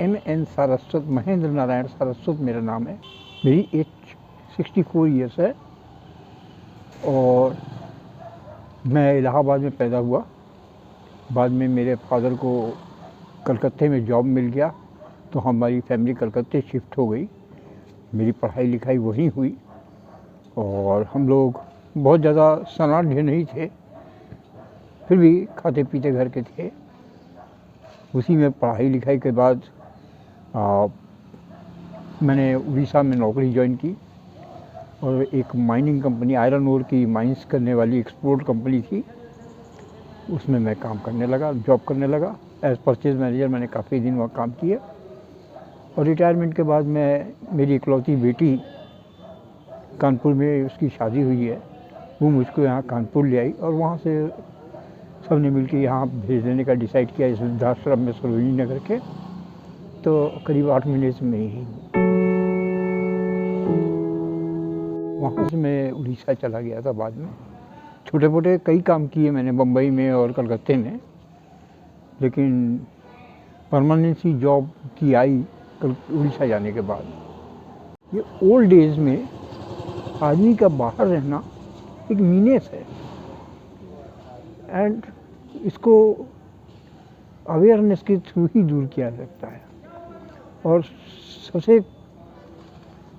M Saraswat, Mahendra Narayan Saraswat मेरा नाम है। मेरी एज 64 ईयर्स है और मैं इलाहाबाद में पैदा हुआ। बाद में मेरे फादर को कलकत्ते में जॉब मिल गया तो हमारी फैमिली कलकत्ते शिफ्ट हो गई। मेरी पढ़ाई लिखाई वहीं हुई और हम लोग बहुत ज़्यादा सनाढ़ नहीं थे, फिर भी खाते पीते घर के थे। उसी में पढ़ाई लिखाई के बाद मैंने उड़ीसा में नौकरी ज्वाइन की और एक माइनिंग कंपनी, आयरन ओर की माइंस करने वाली एक्सपोर्ट कंपनी थी, उसमें मैं काम करने लगा, जॉब करने लगा एज परचेज मैनेजर। मैंने काफ़ी दिन वहाँ काम किया और रिटायरमेंट के बाद मेरी इकलौती बेटी कानपुर में, उसकी शादी हुई है, वो मुझको यहाँ कानपुर ले आई और वहाँ से सबने मिलकर यहाँ भेज देने का डिसाइड किया, इस वृद्धाश्रम में सरोजिनी नगर के। तो करीब 8 महीने से मैं यहीं हूँ। वहाँ से मैं उड़ीसा चला गया था बाद में। छोटे मोटे कई काम किए मैंने बम्बई में और कलकत्ते में, लेकिन परमानेंसी जॉब की आई उड़ीसा जाने के बाद। ये ओल्ड एज में आदमी का बाहर रहना एक मीनेस है एंड इसको अवेयरनेस के थ्रू ही दूर किया जा सकता है। और सबसे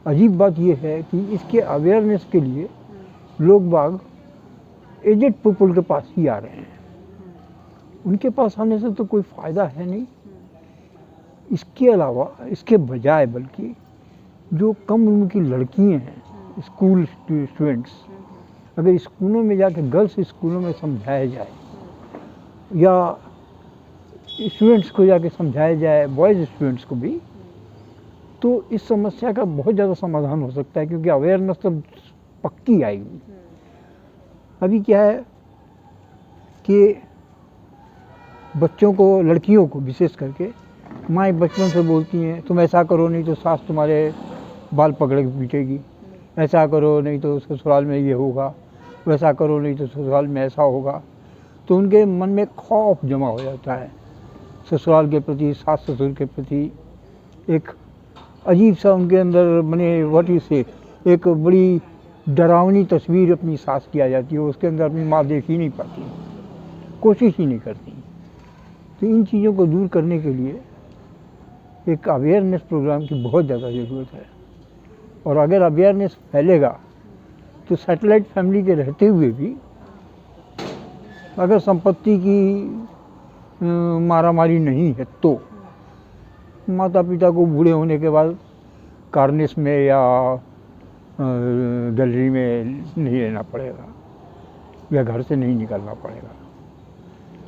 अजीब बात यह है कि इसके अवेयरनेस के लिए लोग बाग एजेड पीपल के पास ही आ रहे हैं। उनके पास आने से तो कोई फ़ायदा है नहीं। इसके अलावा, इसके बजाय बल्कि जो कम उम्र की लड़कियां हैं, स्कूल स्टूडेंट्स, अगर स्कूलों में जाकर, गर्ल्स स्कूलों में समझाया जाए या स्टूडेंट्स को जाके समझाया जाए, बॉयज़ स्टूडेंट्स को भी, तो इस समस्या का बहुत ज़्यादा समाधान हो सकता है, क्योंकि अवेयरनेस तो पक्की आएगी। अभी क्या है कि बच्चों को, लड़कियों को विशेष करके माँ बचपन से बोलती हैं तुम ऐसा करो नहीं तो सास तुम्हारे बाल पकड़ के पीटेगी, ऐसा करो नहीं तो ससुराल में ये होगा, वैसा करो नहीं तो ससुराल में ऐसा होगा। तो उनके मन में खौफ जमा हो जाता है ससुराल के प्रति, सास ससुर के प्रति। एक अजीब सा उनके अंदर मने व्हाट यू से, एक बड़ी डरावनी तस्वीर अपनी सास की आ जाती है। उसके अंदर अपनी माँ देख ही नहीं पाती, कोशिश ही नहीं करती। तो इन चीज़ों को दूर करने के लिए एक अवेयरनेस प्रोग्राम की बहुत ज़्यादा ज़रूरत है। और अगर अवेयरनेस फैलेगा तो सैटेलाइट फैमिली के रहते हुए भी अगर संपत्ति की मारामारी नहीं है तो माता पिता को बूढ़े होने के बाद कार्निस में या गैलरी में नहीं रहना पड़ेगा या घर से नहीं निकलना पड़ेगा।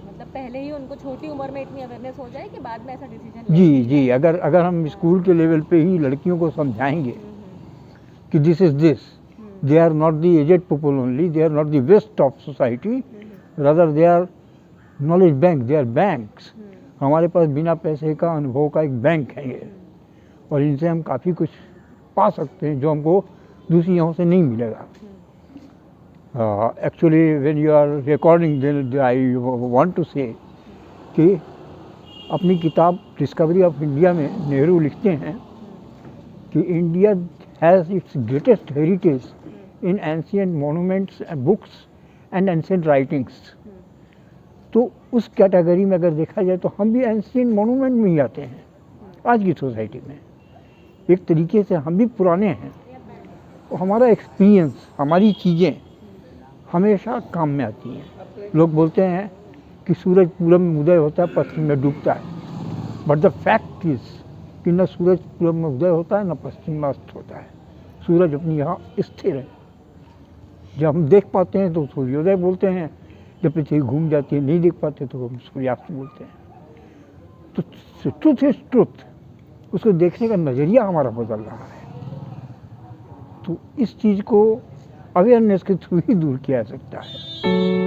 मतलब पहले ही उनको छोटी उम्र में इतनी अवेयरनेस हो जाए कि बाद में ऐसा डिसीजन। जी, अगर हम स्कूल के लेवल पे ही लड़कियों को समझाएंगे कि this is this, they are not the aged people only, they are not the waste of society, rather they are knowledge bank, they are banks. हमारे पास बिना पैसे का अनुभव का एक बैंक है ये, और इनसे हम काफ़ी कुछ पा सकते हैं जो हमको दूसरी जगहों से नहीं मिलेगा। Actually when you are recording, then I want to say कि अपनी किताब डिस्कवरी ऑफ इंडिया में नेहरू लिखते हैं कि India has its greatest heritage in ancient monuments and books and ancient writings. तो उस कैटेगरी में अगर देखा जाए तो हम भी एंशिएंट मोनूमेंट में ही आते हैं आज की सोसाइटी में। एक तरीके से हम भी पुराने हैं। तो हमारा एक्सपीरियंस, हमारी चीज़ें हमेशा काम में आती हैं। लोग बोलते हैं कि सूरज पूरब में उदय होता है, पश्चिम में डूबता है, बट द फैक्ट इज कि न सूरज पूरब में उदय होता है न पश्चिम में अस्त होता है। सूरज अपनी यहाँ स्थिर है। जब हम देख पाते हैं तो सूर्योदय बोलते हैं, जब पृथ्वी घूम जाती है नहीं देख पाते तो हम सूर्यास्त बोलते हैं। तो ट्रुथ इज ट्रुथ, उसको देखने का नज़रिया हमारा बदल रहा है। तो इस चीज़ को अवेयरनेस के थ्रू ही दूर किया जा सकता है।